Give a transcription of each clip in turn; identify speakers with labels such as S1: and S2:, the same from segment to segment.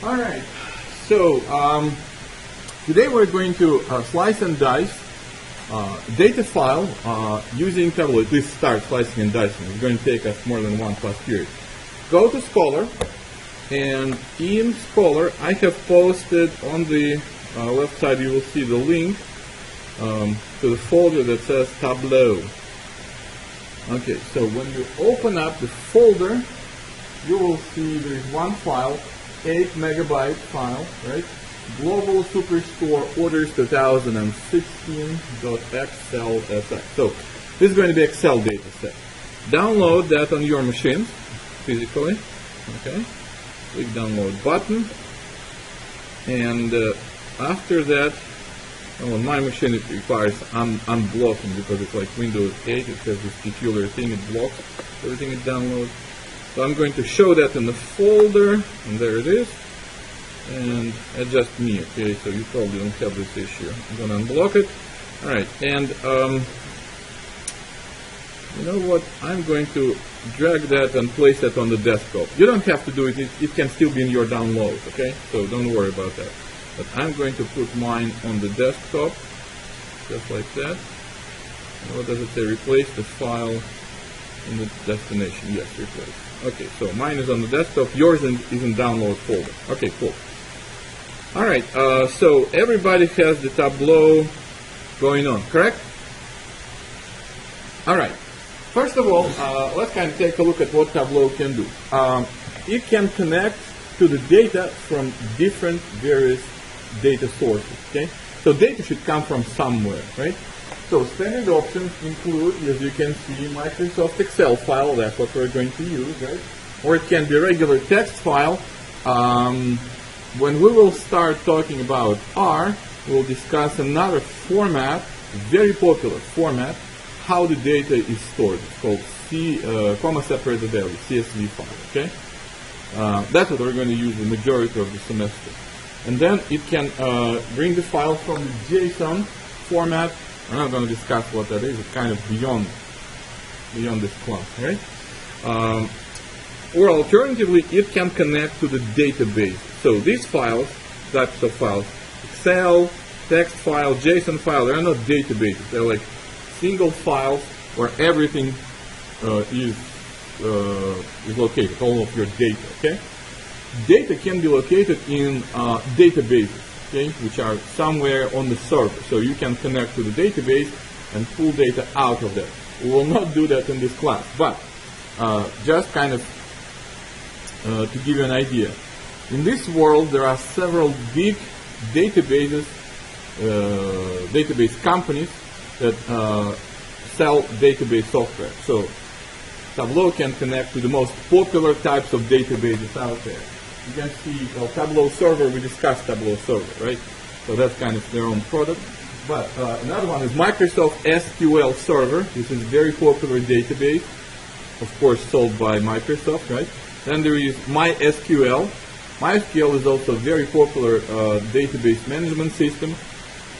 S1: All right. So today we're going to slice and dice data file using Tableau. At least start slicing and dicing. It's going to take us more than 1+ period. Go to Scholar, and in Scholar I have posted on the left side, you will see the link to the folder that says Tableau. Okay, so when you open up the folder, you will see there is one file, 8 megabyte file, right? Global Superstore Orders 2016.xlsx. So this is going to be Excel data set. Download that on your machine physically. Okay, click download button, and after that, on my machine it requires unblocking because it's like Windows 8. It has this peculiar thing, it blocks everything it downloads. So I'm going to show that in the folder, and there it is, and adjust me, okay, so you probably don't have this issue. I'm going to unblock it. Alright, and you know what, I'm going to drag that and place that on the desktop. You don't have to do it, it can still be in your download, okay, so don't worry about that. But I'm going to put mine on the desktop, just like that. And what does it say? Replace the file in the destination. Yes, replace. Okay, so mine is on the desktop, yours is in download folder. Okay, cool. Alright, so everybody has the Tableau going on, correct? Alright, first of all, let's kind of take a look at what Tableau can do. It can connect to the data from different various data sources, okay? So data should come from somewhere, right? So standard options include, as you can see, Microsoft Excel file, that's what we're going to use, right? Or it can be a regular text file. When we will start talking about R, we'll discuss another format, very popular format, how the data is stored. It's called comma-separated value, CSV file, okay? That's what we're going to use the majority of the semester. And then it can bring the file from the JSON format. We're not going to discuss what that is. It's kind of beyond this class, right? Or alternatively, it can connect to the database. So these files, types of files, Excel, text file, JSON file, they're not databases. They're like single files where everything is located, all of your data, okay? Data can be located in databases, okay, which are somewhere on the server. So you can connect to the database and pull data out of that. We will not do that in this class, but just kind of to give you an idea. In this world, there are several big databases, database companies that sell database software. So Tableau can connect to the most popular types of databases out there. You can see, well, Tableau Server, we discussed Tableau Server, right? So that's kind of their own product. But another one is Microsoft SQL Server. This is a very popular database, of course, sold by Microsoft, right? Then there is MySQL. MySQL is also a very popular database management system.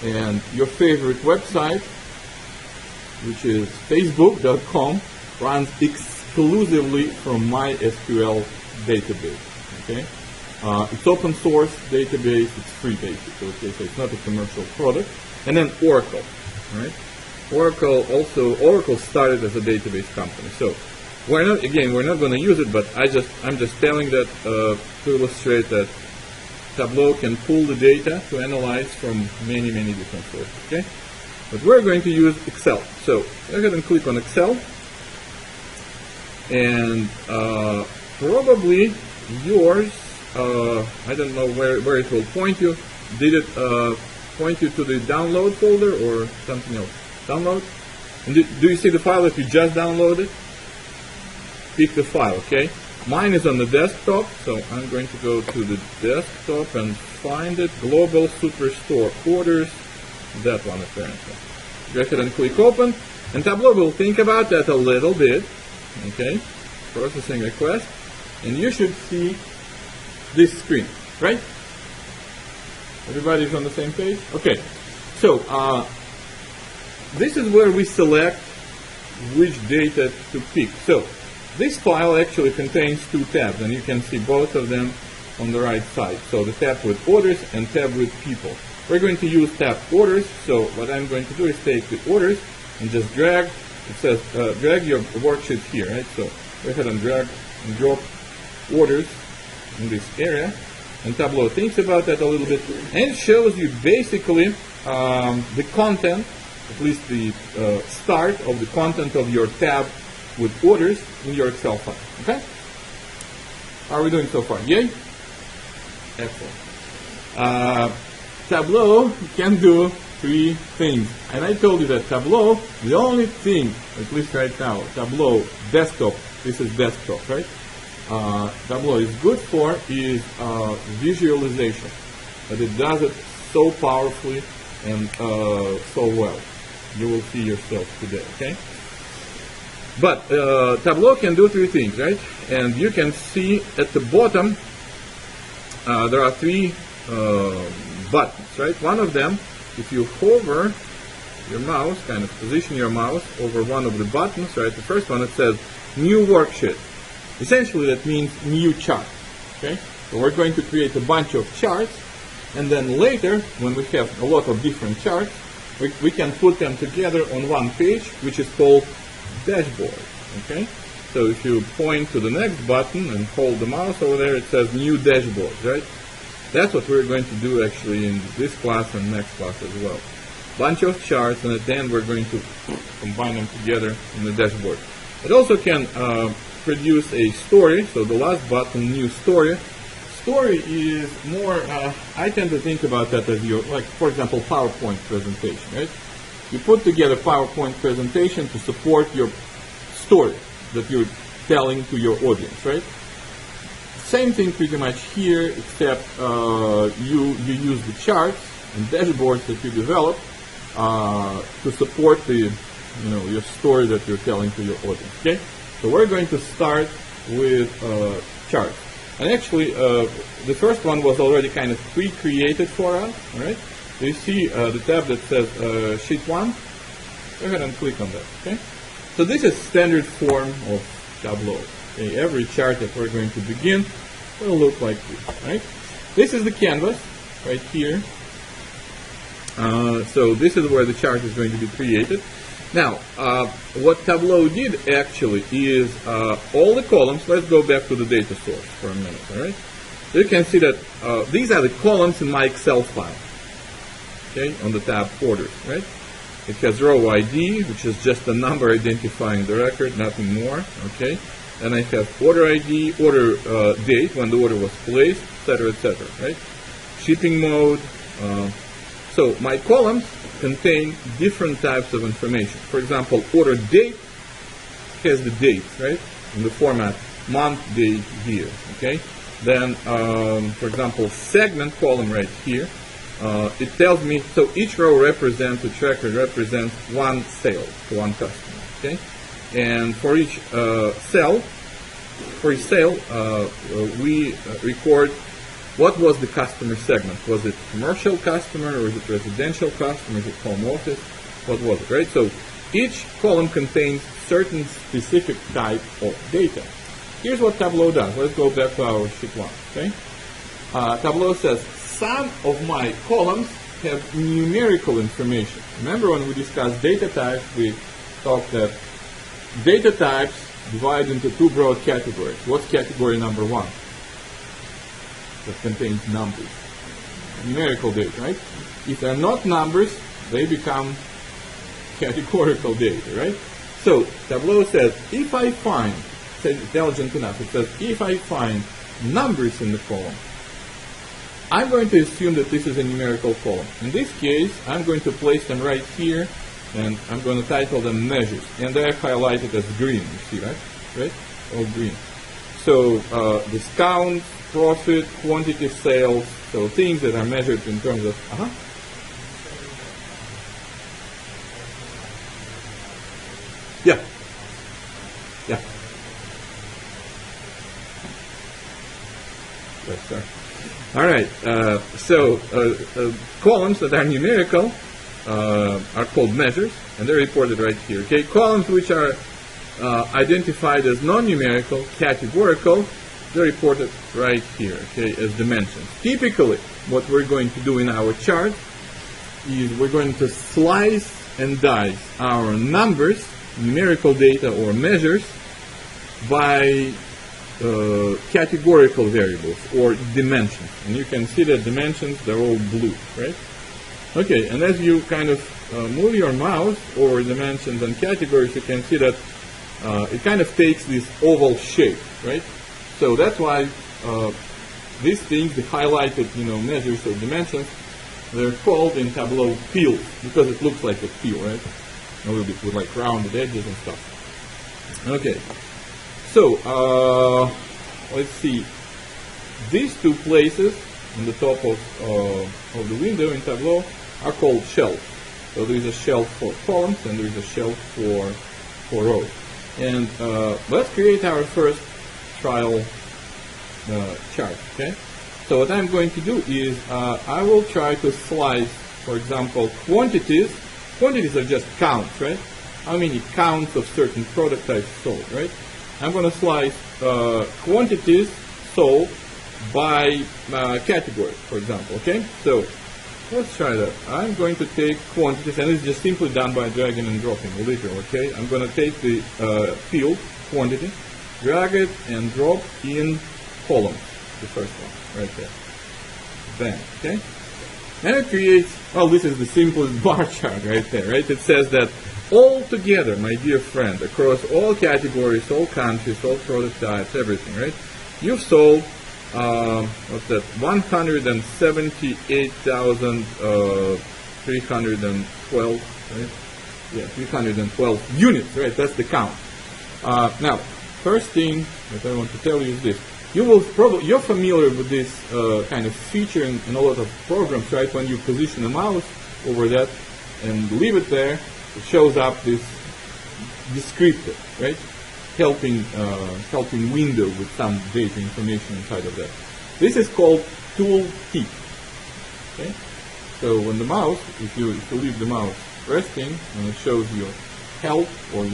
S1: And your favorite website, which is facebook.com, runs exclusively from MySQL database. Okay, it's open source database. It's free, basically. Okay, so it's not a commercial product. And then Oracle, right? Oracle started as a database company. So we're not going to use it, but I'm just telling that to illustrate that Tableau can pull the data to analyze from many different sources. Okay, but we're going to use Excel. So go ahead and click on Excel, and probably yours, I don't know where it will point you. Did it point you to the download folder or something else? Download? And do you see the file that you just downloaded? Pick the file, okay? Mine is on the desktop, so I'm going to go to the desktop and find it. Global Superstore Orders, that one apparently. Go ahead and click open, and Tableau will think about that a little bit, okay? Processing request. And you should see this screen, right? Everybody's on the same page? Okay. So, this is where we select which data to pick. So, this file actually contains two tabs, and you can see both of them on the right side. So the tab with orders and tab with people. We're going to use tab orders. So what I'm going to do is take the orders and just drag. It says drag your worksheet here, right? So go ahead and drag and drop orders in this area. And Tableau thinks about that a little bit and shows you basically the content, at least the start of the content of your tab with orders in your Excel file. Okay? How are we doing so far? Yay? Excellent. Tableau can do 3 things. And I told you that Tableau, the only thing, at least right now, Tableau desktop, this is desktop, right? Tableau is good for is visualization. But it does it so powerfully and so well. You will see yourself today, okay? But Tableau can do 3 things, right? And you can see at the bottom there are 3 buttons, right? One of them, if you hover your mouse, kind of position your mouse over one of the buttons, right? The first one, it says new worksheet. Essentially that means new chart, okay? So we're going to create a bunch of charts, and then later, when we have a lot of different charts, we can put them together on one page, which is called dashboard, okay? So if you point to the next button and hold the mouse over there, it says new dashboard, right? That's what we're going to do actually in this class and next class as well. Bunch of charts, and at the end we're going to combine them together in the dashboard. It also can produce a story. So the last button, new story. Story is more, I tend to think about that as your, like for example, PowerPoint presentation, right? You put together PowerPoint presentation to support your story that you're telling to your audience, right? Same thing pretty much here, except you use the charts and dashboards that you develop to support the your story that you're telling to your audience. Okay, so we're going to start with charts, and actually the first one was already kind of pre-created for us. All right, so you see the tab that says Sheet 1. Go ahead and click on that. Okay, so this is standard form of Tableau. Okay, every chart that we're going to begin will look like this, right? This is the canvas right here. So this is where the chart is going to be created. Now, what Tableau did actually is all the columns. Let's go back to the data source for a minute, all right? So you can see that these are the columns in my Excel file, okay, on the tab orders, right? It has row ID, which is just a number identifying the record, nothing more, okay? Then I have order ID, order date, when the order was placed, etc., right? Shipping mode. So my columns contain different types of information. For example, order date has the date, right? In the format month, day, year, okay? Then, for example, segment column right here, it tells me, so each row represents, each record represents one sale to one customer, okay? And for each sale, we record what was the customer segment. Was it commercial customer, or is it residential customer, is it home office? What was it, right? So each column contains certain specific type of data. Here's what Tableau does. Let's go back to our sheet 1, okay? Tableau says some of my columns have numerical information. Remember when we discussed data types, we talked that data types divide into 2 broad categories. What's category number 1? That contains numbers. Numerical data, right? If they're not numbers, they become categorical data, right? So Tableau says, if I find, it's intelligent enough, it says, if I find numbers in the column, I'm going to assume that this is a numerical column. In this case, I'm going to place them right here, and I'm going to title them measures. And they're highlighted as green, you see, right? Right? All green. So discount, profit, quantity, sales, so things that are measured in terms of, Yeah. Yes, sir. All right. So columns that are numerical are called measures, and they're reported right here. Okay. Columns which are identified as non-numerical, categorical, they're reported right here, okay, as dimensions. Typically, what we're going to do in our chart is we're going to slice and dice our numbers, numerical data or measures, by categorical variables or dimensions. And you can see that dimensions, they're all blue, right? Okay, and as you kind of move your mouse over dimensions and categories, you can see that it kind of takes this oval shape, right? So that's why these things, the highlighted, measures or dimensions, they're called in Tableau peels, because it looks like a peel, right? A little bit with like rounded edges and stuff. Okay, so let's see. These two places on the top of the window in Tableau are called shelves. So there is a shelf for columns and there is a shelf for rows. And let's create our first trial chart. Okay. So what I'm going to do is I will try to slice, for example, quantities. Quantities are just counts, right? How many counts of certain product types sold, right? I'm going to slice quantities sold by category, for example. Okay. So let's try that. I'm going to take quantities, and it's just simply done by dragging and dropping, literally, okay? I'm going to take the field, quantity, drag it and drop in column, the first one, right there. Bam, okay? And it creates, well, this is the simplest bar chart right there, right? It says that all together, my dear friend, across all categories, all countries, all product types, everything, right? You've sold what's that? 178,312, right? Yeah, 312 units, right? That's the count. Now, first thing that I want to tell you is this: you're familiar with this kind of feature in a lot of programs, right? When you position a mouse over that and leave it there, it shows up this descriptor, right? Helping window with some data information inside of that. This is called tool tip. Okay, so when the mouse, if you leave the mouse resting and it shows you help or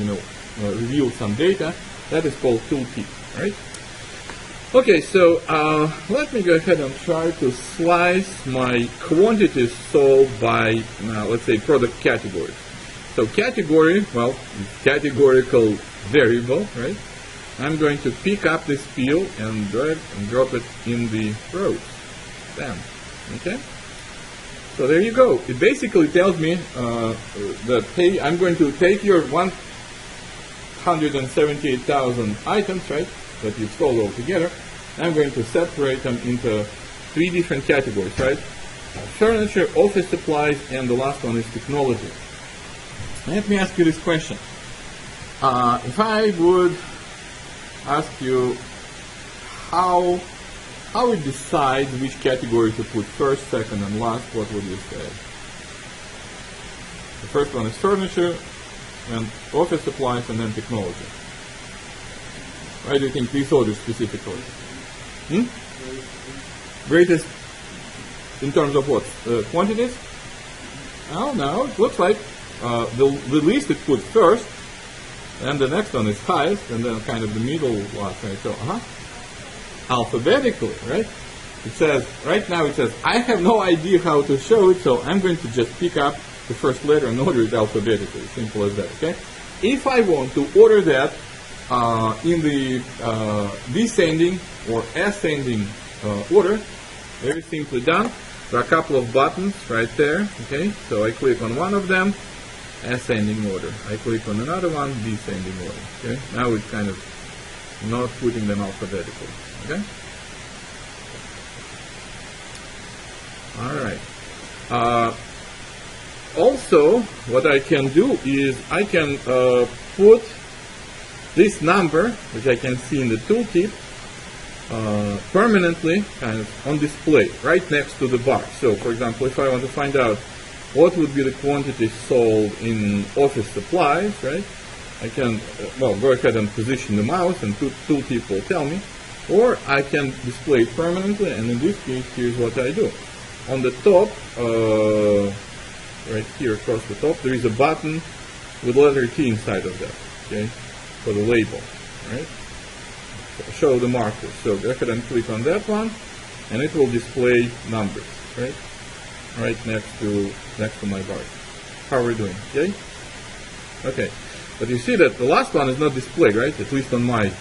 S1: reveal some data, that is called tool tip, right? Okay, so let me go ahead and try to slice my quantities sold by let's say product categories. So category, well, categorical variable, right? I'm going to pick up this peel and drag and drop it in the rows. Bam. Okay? So there you go. It basically tells me that, hey, I'm going to take your 178,000 items, right, that you've sold all together. I'm going to separate them into 3 different categories, right? Furniture, office supplies, and the last one is technology. Let me ask you this question. If I would ask you how it decides which category to put first, second, and last, what would you say? The first one is furniture, and office supplies, and then technology. Why do you think these orders specifically? Greatest in terms of what? Quantities? Oh no, it looks like the least it put first, and the next one is highest, and then kind of the middle last, right? So, alphabetically, right? It says, right now it says, I have no idea how to show it, so I'm going to just pick up the first letter and order it alphabetically. Simple as that, okay? If I want to order that in the descending or ascending order, very simply done. There are a couple of buttons right there, okay? So I click on one of them, ascending order. I click on another one, descending order. Okay. Now it's kind of not putting them alphabetically. Okay. All right. Also, what I can do is I can put this number, which I can see in the tooltip, permanently kind of on display right next to the bar. So, for example, if I want to find out what would be the quantity sold in office supplies, right? I can, go ahead and position the mouse and tooltip will tell me. Or I can display it permanently, and in this case, here's what I do. On the top, right here across the top, there is a button with letter T inside of that, okay, for the label, right? show the markers. So go ahead and click on that one, and it will display numbers, right? Right next to my bars. How are we doing? Okay? Okay. But you see that the last one is not displayed, right? At least on my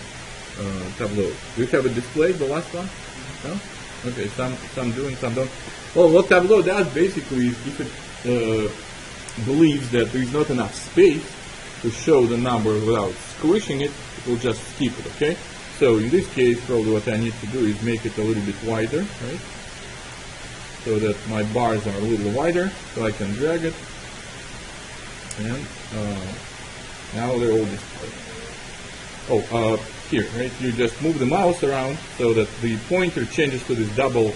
S1: Tableau. Do you have it displayed, the last one? No? Okay, some do and some don't. Well, what Tableau does basically is if it believes that there is not enough space to show the number without squishing it, it will just skip it, okay? So in this case, probably what I need to do is make it a little bit wider, right? So that my bars are a little wider, so I can drag it. And now they're all displayed. Oh, here, right? You just move the mouse around so that the pointer changes to this double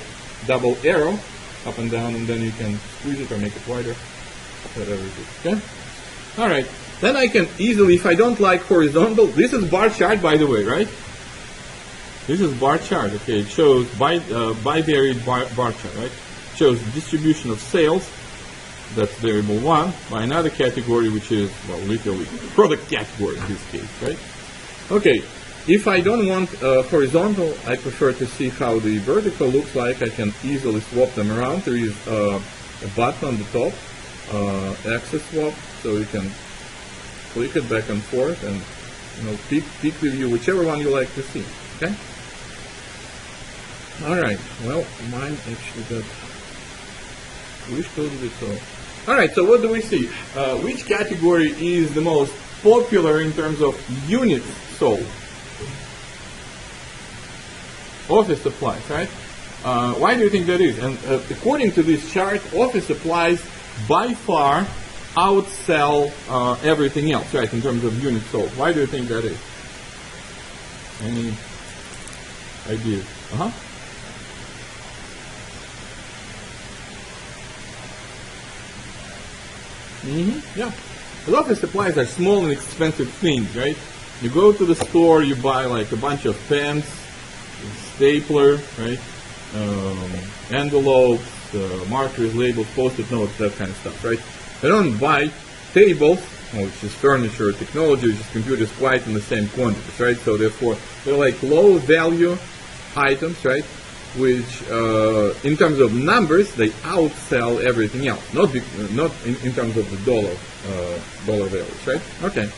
S1: arrow, up and down, and then you can squeeze it or make it wider, whatever it is. Okay? All right. Then I can easily, if I don't like horizontal, this is bar chart, by the way, right? This is bar chart. Okay, it shows bivariate bar chart, right? It shows distribution of sales. That's variable 1 by another category, which is, well, literally product category in this case, right? Okay, if I don't want horizontal, I prefer to see how the vertical looks like. I can easily swap them around. There is a button on the top, axis swap, so you can click it back and forth and pick the view, whichever one you like to see. Okay? Alright, well, mine actually got wish-coded it, so. Alright, so what do we see? Which category is the most popular in terms of units sold? Office supplies, right? Why do you think that is? And according to this chart, office supplies by far outsell everything else, right, in terms of units sold. Why do you think that is? Any ideas? Yeah. Because office supplies are small and expensive things, right? You go to the store, you buy like a bunch of pens, stapler, right? Envelopes, markers, labels, post-it notes, that kind of stuff, right? They don't buy tables, which is furniture or technology, which is computers, quite in the same quantities, right? So therefore, they're like low-value items, right? Which, in terms of numbers, they outsell everything else. Not in terms of the dollar values, right? Okay.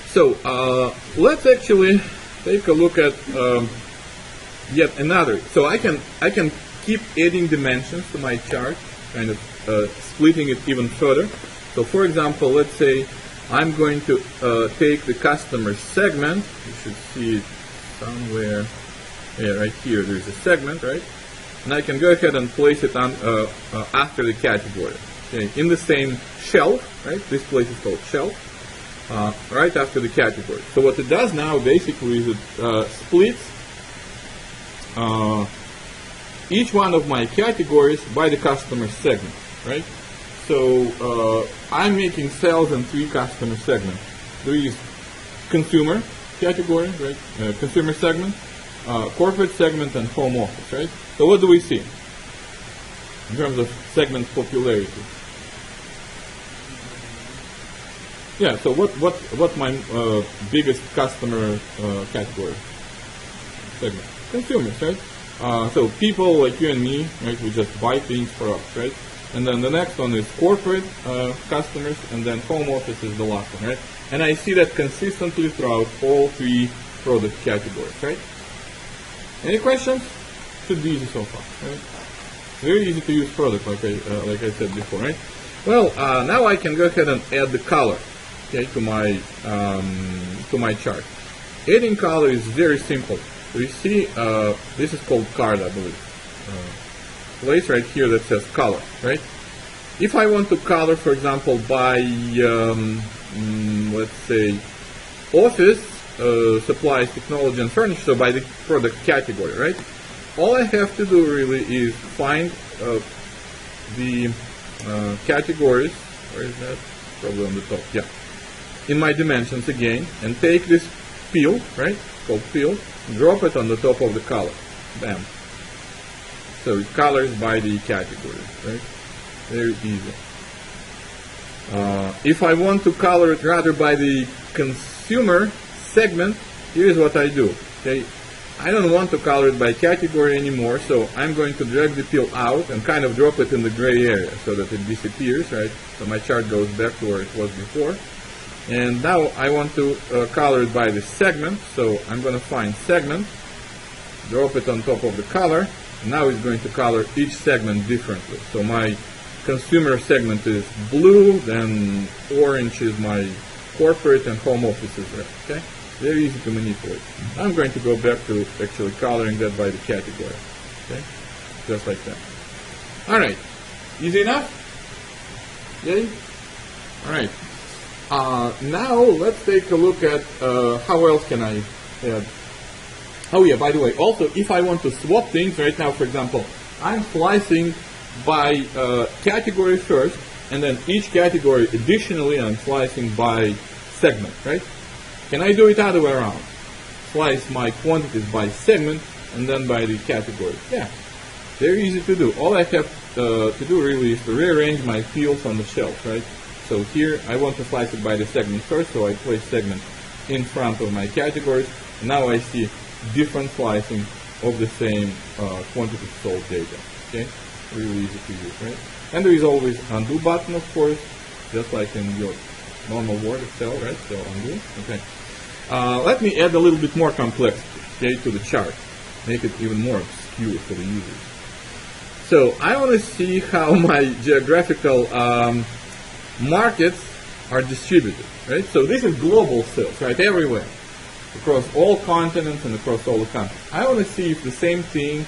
S1: So let's actually take a look at yet another. So I can keep adding dimensions to my chart, kind of splitting it even further. So for example, let's say I'm going to take the customer segment. You should see it somewhere. Yeah, right here. There's a segment, right? And I can go ahead and place it on after the category. Okay, in the same shelf, right? This place is called shelf. Right after the category. So what it does now basically is it splits each one of my categories by the customer segment, right? So I'm making sales in 3 customer segments. There is consumer category, right? Consumer segment, corporate segment, and home office, right? So what do we see in terms of segment popularity? Yeah, so what my biggest customer category segment? Consumers, right? So people like you and me, right? We just buy things for us, right? And then the next one is corporate customers, and then home office is the last one, right? And I see that consistently throughout all 3 product categories, right? Any questions? Should be easy so far, right? Very easy to use product, like I said before, right? Well, now I can go ahead and add the color, okay, to my chart. Adding color is very simple. So you see, this is called card, I believe. Place right here that says color, right? If I want to color, for example, by let's say office supplies, technology, and furniture, so by the product category, right? All I have to do really is find the categories. Where is that? Probably on the top. Yeah. In my dimensions again, and take this field, right? It's called field. Drop it on the top of the color. Bam. So it colors by the category, right? Very easy. If I want to color it rather by the consumer segment, here's what I do. Okay, I don't want to color it by category anymore, so I'm going to drag the pill out and kind of drop it in the gray area so that it disappears, right? So my chart goes back to where it was before. And now I want to color it by the segment, so I'm going to find segment, drop it on top of the color, and now it's going to color each segment differently. So my consumer segment is blue, then orange is my corporate, and home office is red. Okay, very easy to manipulate. I'm going to go back to actually coloring that by the category. Okay, just like that. All right, easy enough? Yay? All right. Now let's take a look at how else can I add. Oh yeah, by the way, also if I want to swap things right now, for example, I'm slicing by category first, and then each category additionally I'm slicing by segment, right? Can I do it other way around? Slice my quantities by segment and then by the category. Yeah, very easy to do. All I have to do really is to rearrange my fields on the shelf, right? So here I want to slice it by the segment first, so I place segment in front of my categories. And now I see different slicing of the same quantity sold data. Okay, really easy to use, right? And there is always undo button, of course, just like in your normal Word, Excel, right? So undo. Okay. Let me add a little bit more complexity, okay, to the chart, make it even more obscure for the users. So I want to see how my geographical markets are distributed, right? So this is global sales, right? Everywhere, across all continents and across all the countries. I want to see if the same thing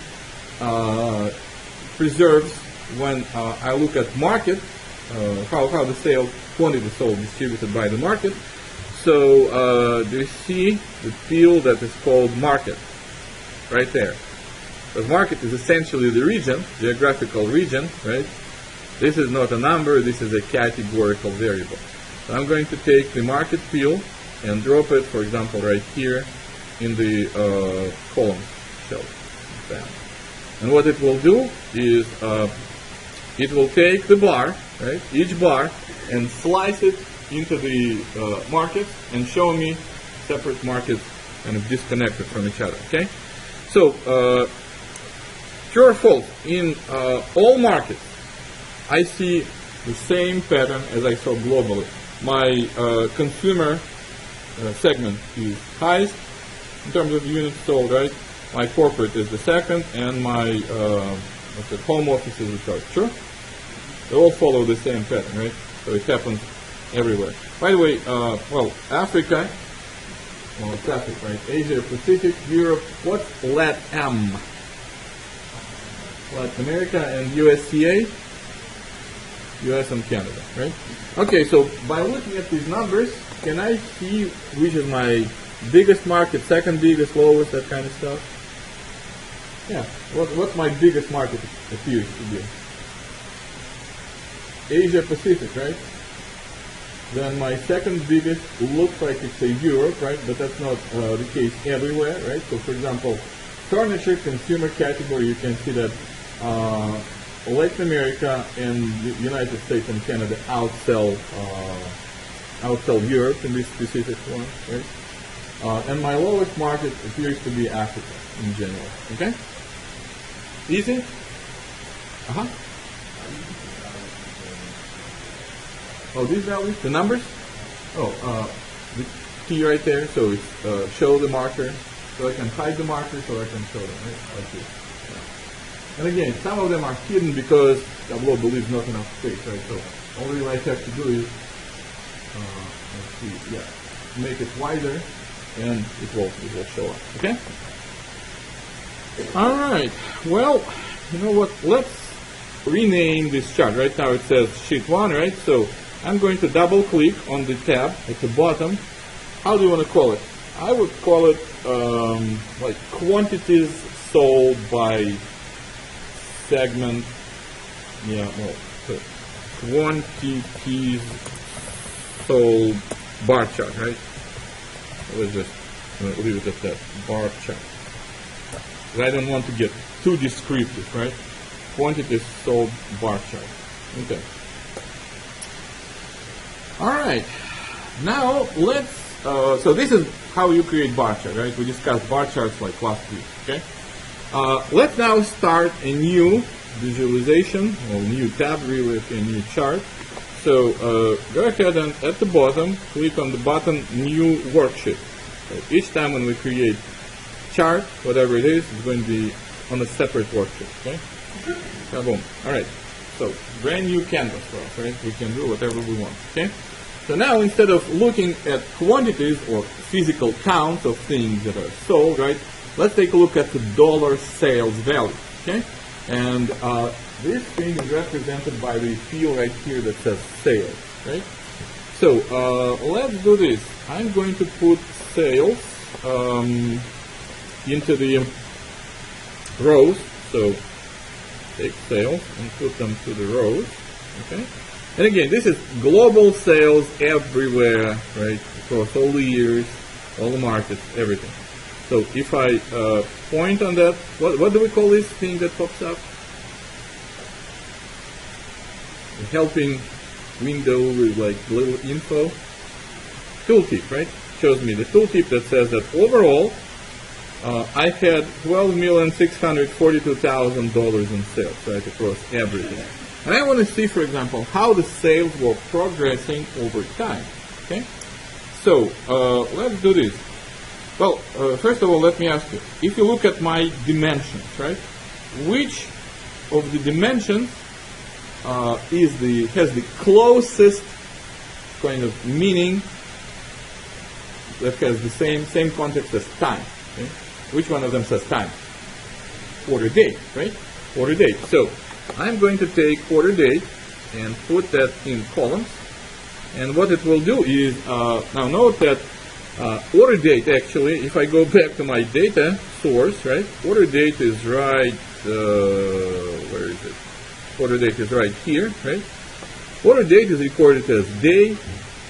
S1: preserves when I look at market, how the sales quantity sold distributed by the market. So do you see the field that is called market right there? The market is essentially the region, geographical region, right? This is not a number, this is a categorical variable. So I'm going to take the market field and drop it, for example, right here in the column shelf. Bam. And what it will do is it will take the bar, right, each bar, and slice it into the markets and show me separate markets kind of disconnected from each other. Okay, so true or false, in all markets I see the same pattern as I saw globally. My consumer segment is highest in terms of units sold, right? My corporate is the second, and my home office is the third. True? They all follow the same pattern, right? So it happens everywhere. By the way, well, Africa, well, it's Africa, right? Asia Pacific, Europe. What's LATAM? Latin America and USCA. US and Canada, right? Okay, so by looking at these numbers, can I see which is my biggest market, second biggest, lowest, that kind of stuff? Yeah, what's my biggest market appears to be? Asia Pacific, right? Then my second biggest looks like it's a Europe, right? But that's not the case everywhere, right? So for example, furniture consumer category, you can see that Latin America and the United States and Canada outsell Europe in this specific one, right? And my lowest market appears to be Africa in general. Okay? Easy? Uh-huh. Oh, these values, the numbers? Oh, the key right there. So it's show the marker. So I can hide the marker, so I can show them, right? Like this. And again, some of them are hidden because Tableau believes not enough space, right? So all really I have to do is, let's see, yeah, make it wider, and it will show up. Okay. All right. Well, you know what? Let's rename this chart. Right now it says Sheet 1, right? So I'm going to double click on the tab at the bottom. How do you want to call it? I would call it like quantities sold by segment, yeah, well, so quantities sold bar chart, right? Let's just leave it at that, bar chart. I don't want to get too descriptive, right? Quantities sold bar chart. Okay. All right. Now let's so this is how you create bar chart, right? We discussed bar charts like last week, okay? Let's now start a new visualization, or new tab, really, a new chart. So go ahead and at the bottom, click on the button New Worksheet. So each time when we create chart, whatever it is, it's going to be on a separate worksheet, okay? Boom. All right. So brand new canvas for us, right? We can do whatever we want, okay? So now instead of looking at quantities or physical counts of things that are sold, right? Let's take a look at the dollar sales value, okay? And this thing is represented by the field right here that says sales, right? So let's do this. I'm going to put sales into the rows. So take sales and put them to the rows, okay? And again, this is global sales everywhere, right? Across all the years, all the markets, everything. So if I point on that, what do we call this thing that pops up? A helping window with like little info. Tooltip, right? Shows me the tooltip that says that overall, I had $12,642,000 in sales, right, across everything. And I want to see, for example, how the sales were progressing over time, okay? So, let's do this. Well, first of all, let me ask you, if you look at my dimensions, right, which of the dimensions has the closest kind of meaning that has the same context as time, okay? Which one of them says time? Order date, right? Order date. So I'm going to take order date and put that in columns. And what it will do is, now note that order date actually, if I go back to my data source, right? Order date is right, where is it? Order date is right here, right? Order date is recorded as day,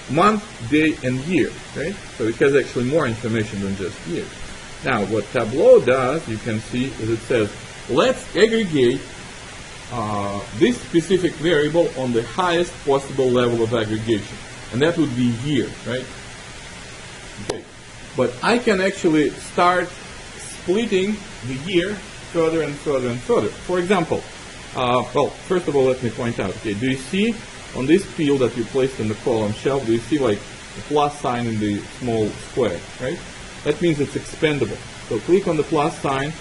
S1: month, day, and year, right? So it has actually more information than just year. Now, what Tableau does, you can see, is it says, let's aggregate this specific variable on the highest possible level of aggregation. And that would be year, right? Okay. But I can actually start splitting the year further and further and further. For example, well, first of all, let me point out, okay, do you see on this field that you placed in the column shelf, do you see like a plus sign in the small square, right? That means it's expendable. So click on the plus sign.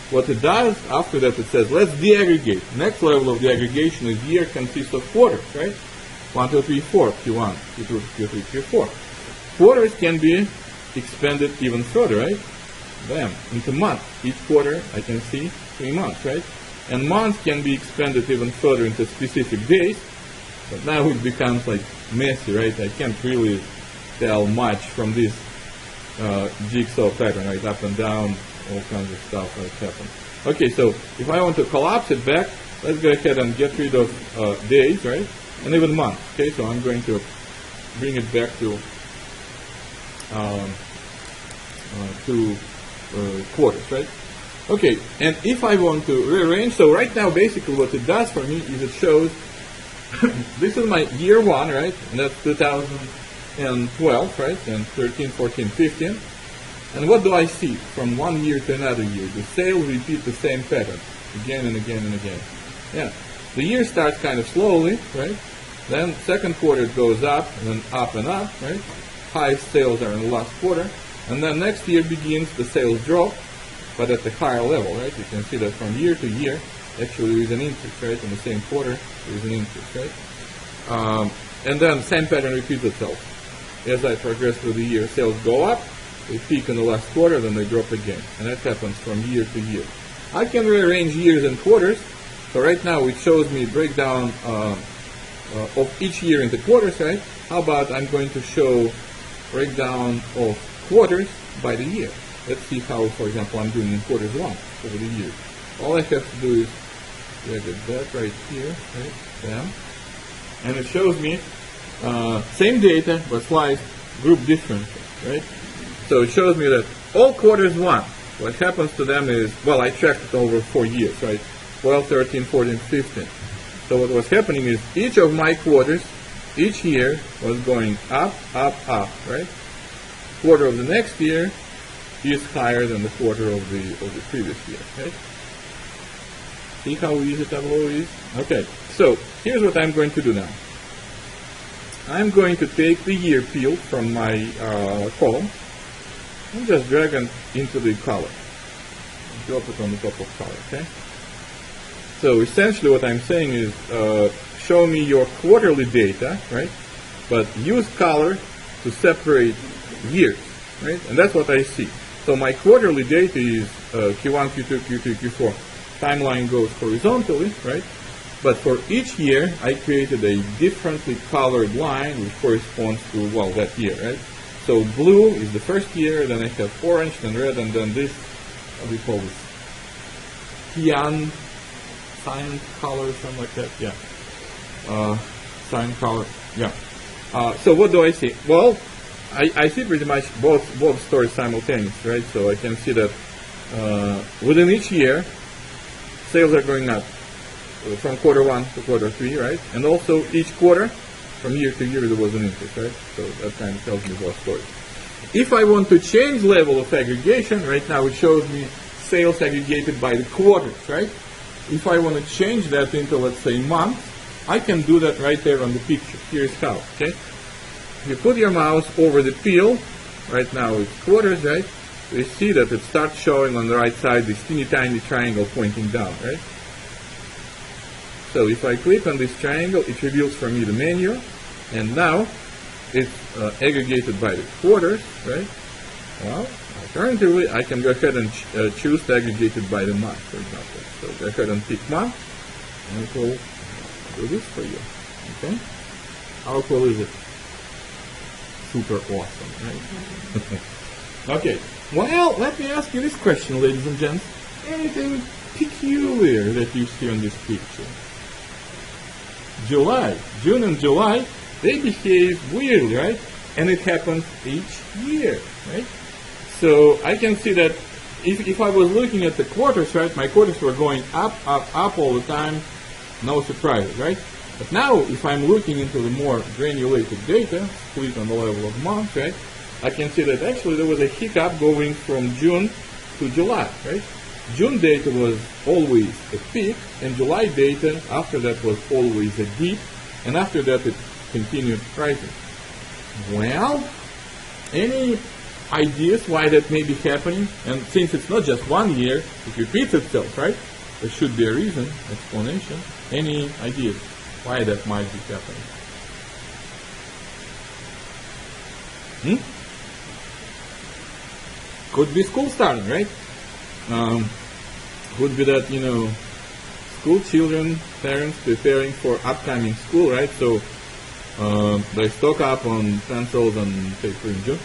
S1: What it does, after that it says, let's deaggregate. Next level of the aggregation is year consists of quarters, right? 1, 2, 3, 4, Q1, Q2, Q3, Q4. Quarters can be expanded even further, right? Bam, into month. Each quarter, I can see 3 months, right? And months can be expanded even further into specific days. But now it becomes like messy, right? I can't really tell much from this jigsaw pattern, right? Up and down, all kinds of stuff that happens. Okay, so if I want to collapse it back, let's go ahead and get rid of days, right? And even months. Okay, so I'm going to bring it back to quarters, right? Okay, and if I want to rearrange, so right now basically what it does for me is it shows this is my year 1, right? And that's 2012, right? And 13, 14, 15. And what do I see from one year to another year? The sales repeat the same pattern again and again and again. Yeah, the year starts kind of slowly, right? Then second quarter it goes up and then up and up, right? Highest sales are in the last quarter. And then next year begins, the sales drop, but at the higher level, right? You can see that from year to year, actually there is an increase, right? In the same quarter, there is an increase, right? And then same pattern repeats itself. As I progress through the year, sales go up, they peak in the last quarter, then they drop again. And that happens from year to year. I can rearrange years and quarters. So right now it shows me breakdown of each year into quarters, right? How about I'm going to show breakdown of quarters by the year. Let's see how, for example, I'm doing in quarters 1 over the year. All I have to do is drag that right here, right? Bam. And it shows me same data, but sliced, group differently, right? So it shows me that all quarters 1, what happens to them is, well, I tracked it over 4 years, right? 12, 13, 14, 15. So what was happening is each of my quarters, each year was going up, up, up, right? quarter of the next year is higher than the quarter of the previous year. Okay? See how easy Tableau is? Okay, so here's what I'm going to do now. I'm going to take the year field from my column and just drag it into the color. Drop it on the top of color, okay? So essentially what I'm saying is show me your quarterly data, right? But use color to separate years, right? And that's what I see. So my quarterly data is Q1, Q2, Q3, Q4. Timeline goes horizontally, right? But for each year, I created a differently colored line which corresponds to, well, that year, right? So blue is the first year, then I have orange, then red, and then this, what do you call this? Cyan color, something like that, yeah. Cyan color, yeah. So what do I see? Well, I see pretty much both stories simultaneously, right? So I can see that within each year, sales are going up from quarter 1 to quarter 3, right? And also each quarter, from year to year, there was an increase, right? So that kind of tells me both stories. If I want to change level of aggregation, right now it shows me sales aggregated by the quarters, right? If I want to change that into, let's say, months, I can do that right there on the picture. Here's how, okay? You put your mouse over the field, right now it's quarters, right? You see that it starts showing on the right side this teeny tiny triangle pointing down, right? So if I click on this triangle, it reveals for me the menu, and now it's aggregated by the quarters, right? Well, alternatively, I can go ahead and choose to aggregate it by the month, for example. So go ahead and pick month, and it will do this for you, okay? How cool is it? Super awesome, right? Okay, well, let me ask you this question, ladies and gents. Anything peculiar that you see on this picture? June and July, they behave weirdly, right? And it happens each year, right? So I can see that if I was looking at the quarters, right, my quarters were going up all the time, no surprises, right? But now, if I'm looking into the more granulated data, split on the level of months, right, I can see that actually there was a hiccup going from June to July, right? June data was always a peak, and July data after that was always a dip, and after that it continued rising. Well, any ideas why that may be happening? And since it's not just 1 year, it repeats itself, right? There should be a reason, explanation. Any ideas why that might be happening? Could be school starting, right? Could be that, school children, parents preparing for upcoming school, right? So they stock up on pencils and paper in June.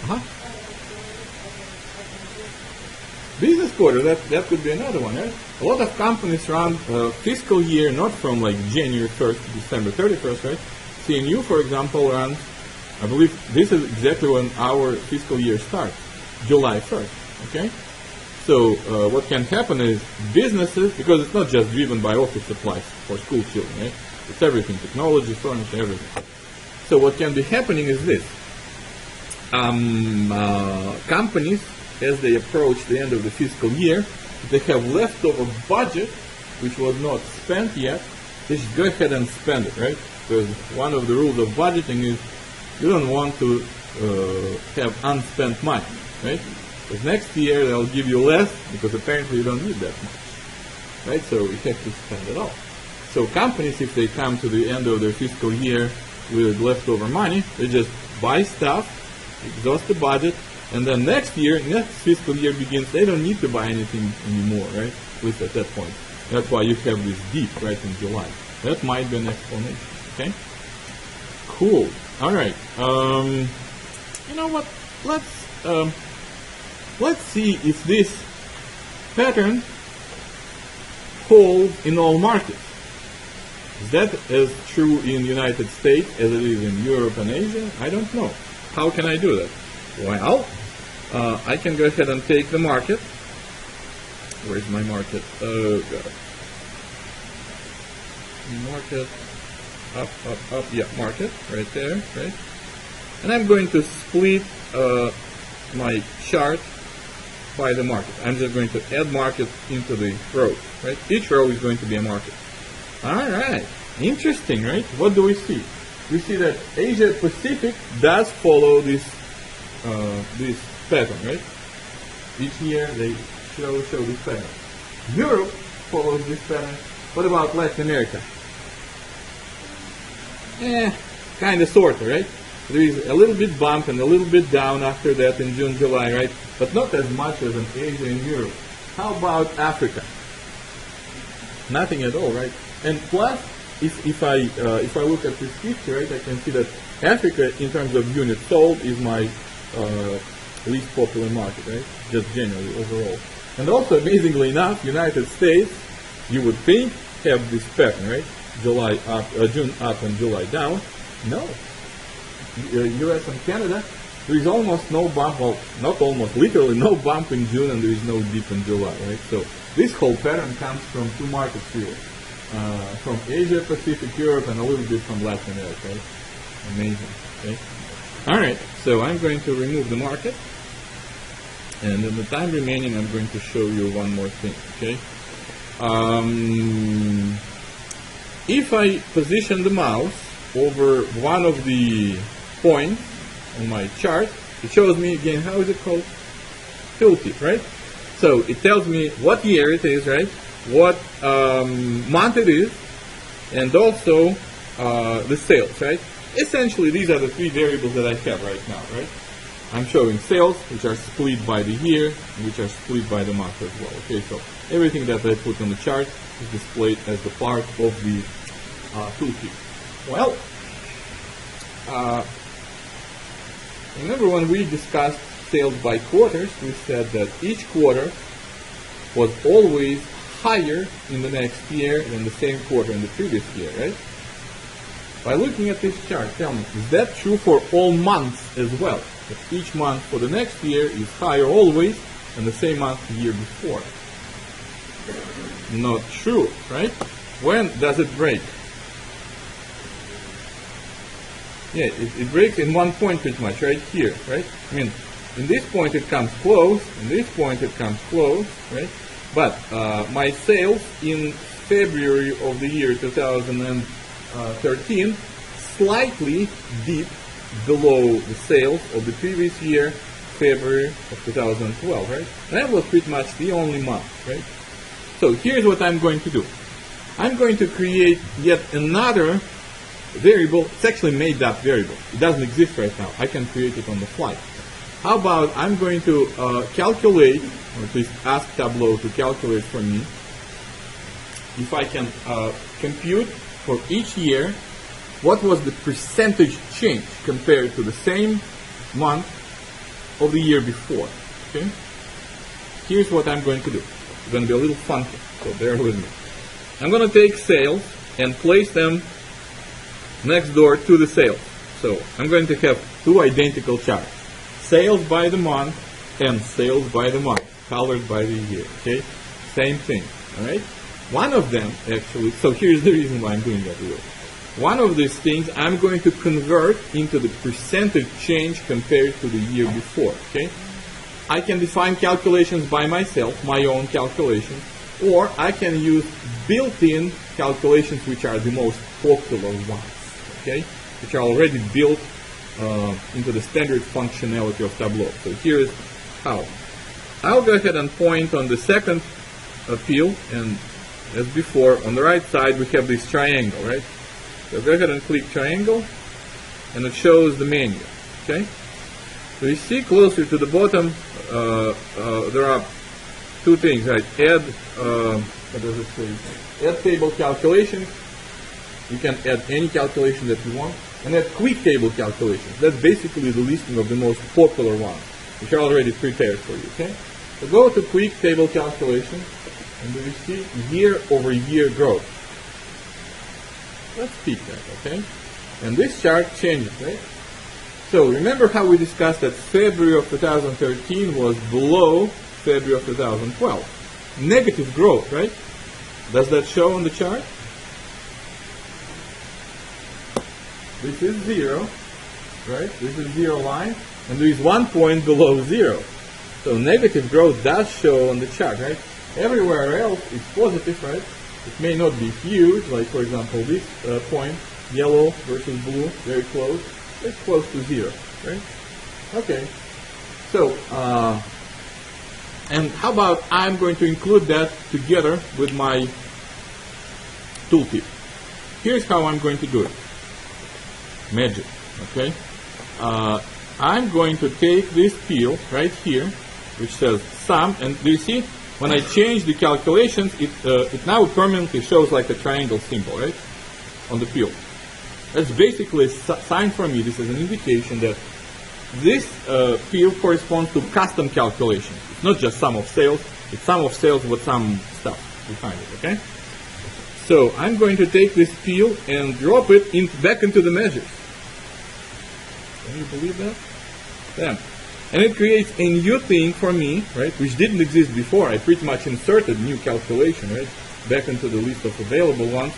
S1: Business quarter, that could be another one, right? A lot of companies run fiscal year not from like January 1st to December 31st, right? CNU, for example, runs, I believe this is exactly when our fiscal year starts, July 1st, okay? So what can happen is businesses, because it's not just driven by office supplies for school children, right? It's everything, technology, furniture, everything. So what can be happening is this. Companies, as they approach the end of the fiscal year, they have leftover budget, which was not spent yet, they should go ahead and spend it, right? Because one of the rules of budgeting is you don't want to have unspent money, right? Because next year they'll give you less because apparently you don't need that much, right? So you have to spend it all. So companies, if they come to the end of their fiscal year with leftover money, they just buy stuff, exhaust the budget, and then next fiscal year begins, they don't need to buy anything anymore, right? At least at that point. That's why you have this dip right in July. That might be an explanation, okay? Cool. All right. You know what? Let's see if this pattern holds in all markets. Is that as true in the United States as it is in Europe and Asia? I don't know. How can I do that? Well, I can go ahead and take the market. Where's my market? Oh, God. Market. Up. Yeah, market. Right there, right? And I'm going to split my chart by the market. I'm just going to add market into the row, right? Each row is going to be a market. All right, interesting, right? What do we see? We see that Asia Pacific does follow this pattern, right? Each year they show this pattern. Europe follows this pattern. What about Latin America? Kind of, sort of, right? There is a little bit bump and a little bit down after that in June, July, right? But not as much as in Asia and Europe. How about Africa? Nothing at all, right? And plus, if I look at this picture, right, I can see that Africa, in terms of units sold, is my least popular market, right? Just generally overall. And also, amazingly enough, United States, you would think, have this pattern, right? July up, June up and July down. No. US and Canada, there is almost no bump, well, not almost, literally no bump in June, and there is no dip in July, right? So this whole pattern comes from two markets here, from Asia, Pacific, Europe, and a little bit from Latin America, right? Amazing, okay? All right, so I'm going to remove the market, and in the time remaining, I'm going to show you one more thing, okay? If I position the mouse over one of the points on my chart, it shows me again, how is it called? Tooltip, right? So it tells me what year it is, right? What month it is, and also the sales, right? Essentially, these are the three variables that I have right now, right? I'm showing sales, which are split by the year, and which are split by the month as well. Okay, so everything that I put on the chart is displayed as the part of the tooltip. Well, remember when we discussed sales by quarters, we said that each quarter was always higher in the next year than the same quarter in the previous year, right? By looking at this chart, tell me, is that true for all months as well? That each month for the next year is higher always than the same month the year before? Not true, right? When does it break? Yeah, it breaks in one point pretty much, right here, right? I mean, in this point it comes close, in this point it comes close, right? But my sales in February of the year 2013 slightly dipped below the sales of the previous year, February of 2012, right? And that was pretty much the only month, right? So here's what I'm going to do. I'm going to create yet another variable. It's actually made up variable. It doesn't exist right now. I can create it on the fly. How about I'm going to calculate, or at least ask Tableau to calculate for me, if I can compute for each year what was the percentage change compared to the same month of the year before. Okay? Here's what I'm going to do. It's going to be a little funky, so bear with me. I'm going to take sales and place them next door to the sales. So I'm going to have two identical charts. Sales by the month and sales by the month, colored by the year. Okay? Same thing. Alright? One of them actually, so here's the reason why I'm doing that. One of these things I'm going to convert into the percentage change compared to the year before. Okay? I can define calculations by myself, my own calculations, or I can use built-in calculations which are the most popular ones. Okay? Which are already built into the standard functionality of Tableau. So here's how. I'll go ahead and point on the second field, and as before, on the right side we have this triangle, right? So go ahead and click triangle, and it shows the menu. Okay? So you see closer to the bottom, there are two things, right? Add, what does it say? Add table calculations. You can add any calculation that you want, and add quick table calculations. That's basically the listing of the most popular ones, which are already prepared for you. Okay? So go to quick table calculation, and you see year-over-year growth. Let's pick that, okay? And this chart changes, right? So remember how we discussed that February of 2013 was below February of 2012. Negative growth, right? Does that show on the chart? This is zero, right? This is zero line. and there is 1 point below 0. So negative growth does show on the chart, right? Everywhere else is positive, right? It may not be huge, like for example this point, yellow versus blue, very close. It's close to 0, right? Okay. So, and how about I'm going to include that together with my tooltip. Here's how I'm going to do it. Magic, okay? I'm going to take this field right here, which says sum, and do you see? When I change the calculations, it now permanently shows like a triangle symbol, right? On the field. That's basically a sign for me. This is an indication that this field corresponds to custom calculations. It's not just sum of sales, it's sum of sales with some stuff behind it, okay? So I'm going to take this field and drop it back into the measures. Can you believe that? Yeah. And it creates a new thing for me, right, which didn't exist before. I pretty much inserted new calculation, right, back into the list of available ones.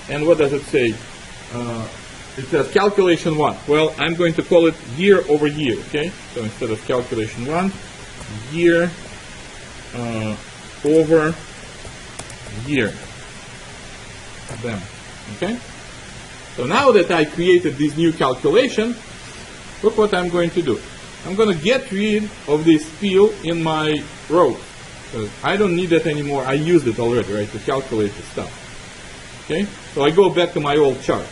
S1: And what does it say? It says calculation 1. Well, I'm going to call it year over year, okay? So instead of calculation 1, year over year. Bam. Okay? So now that I created this new calculation, look what I'm going to do. I'm going to get rid of this field in my row. So I don't need that anymore. I used it already, right, to calculate the stuff. Okay? So I go back to my old chart.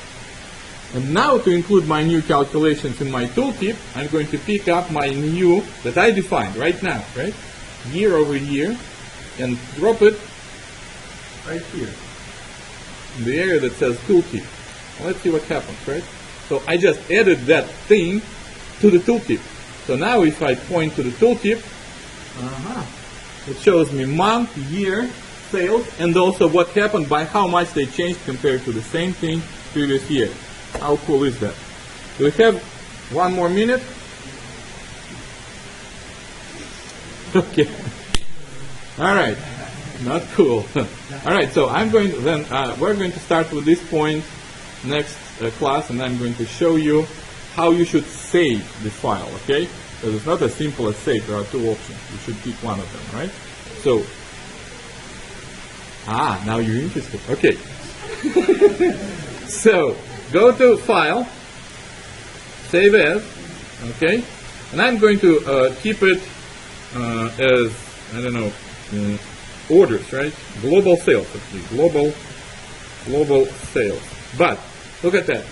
S1: And now to include my new calculations in my tooltip, I'm going to pick up my new, that I defined right now, right? Year over year, and drop it right here, in the area that says tooltip. Let's see what happens, right? So I just added that thing to the tooltip. So now if I point to the tooltip, it shows me month, year, sales, and also what happened by how much they changed compared to the same thing previous year. How cool is that? Do we have 1 more minute? Okay. All right. Not cool. All right. So I'm going. Then we're going to start with this point next class, and I'm going to show you how you should save the file. Okay? Because it's not as simple as save. There are 2 options. You should pick one of them, right? So. Now you're interested. Okay. So. Go to File, Save As, okay, and I'm going to keep it as, I don't know, orders, right? Global sales, actually, global sales. But, look at that.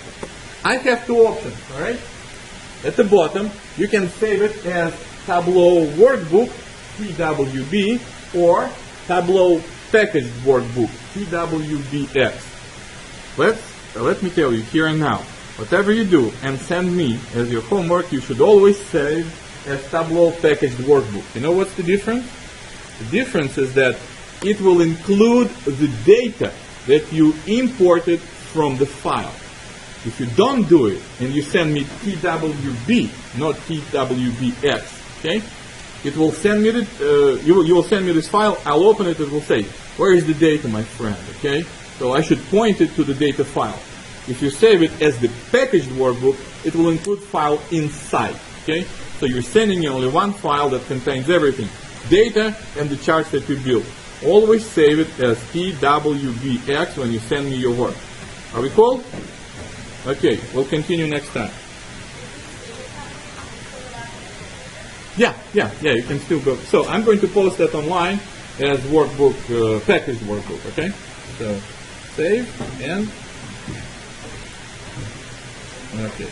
S1: I have 2 options, all right? At the bottom, you can save it as Tableau Workbook, TWB, or Tableau Packaged Workbook, TWBX. Let me tell you here and now, whatever you do and send me as your homework, you should always save as Tableau Packaged Workbook. You know what's the difference? The difference is that it will include the data that you imported from the file. If you don't do it and you send me TWB, not TWBX, okay? It will send me you will send me this file. I'll open it. It will say, "Where is the data, my friend?" Okay? So I should point it to the data file. If you save it as the packaged workbook, it will include file inside. Okay? So you're sending me only one file that contains everything, data and the charts that you built. Always save it as TWBX when you send me your work. Are we cool? Okay, we'll continue next time. Yeah, you can still go. So I'm going to post that online as workbook, packaged workbook, okay? So save and, okay.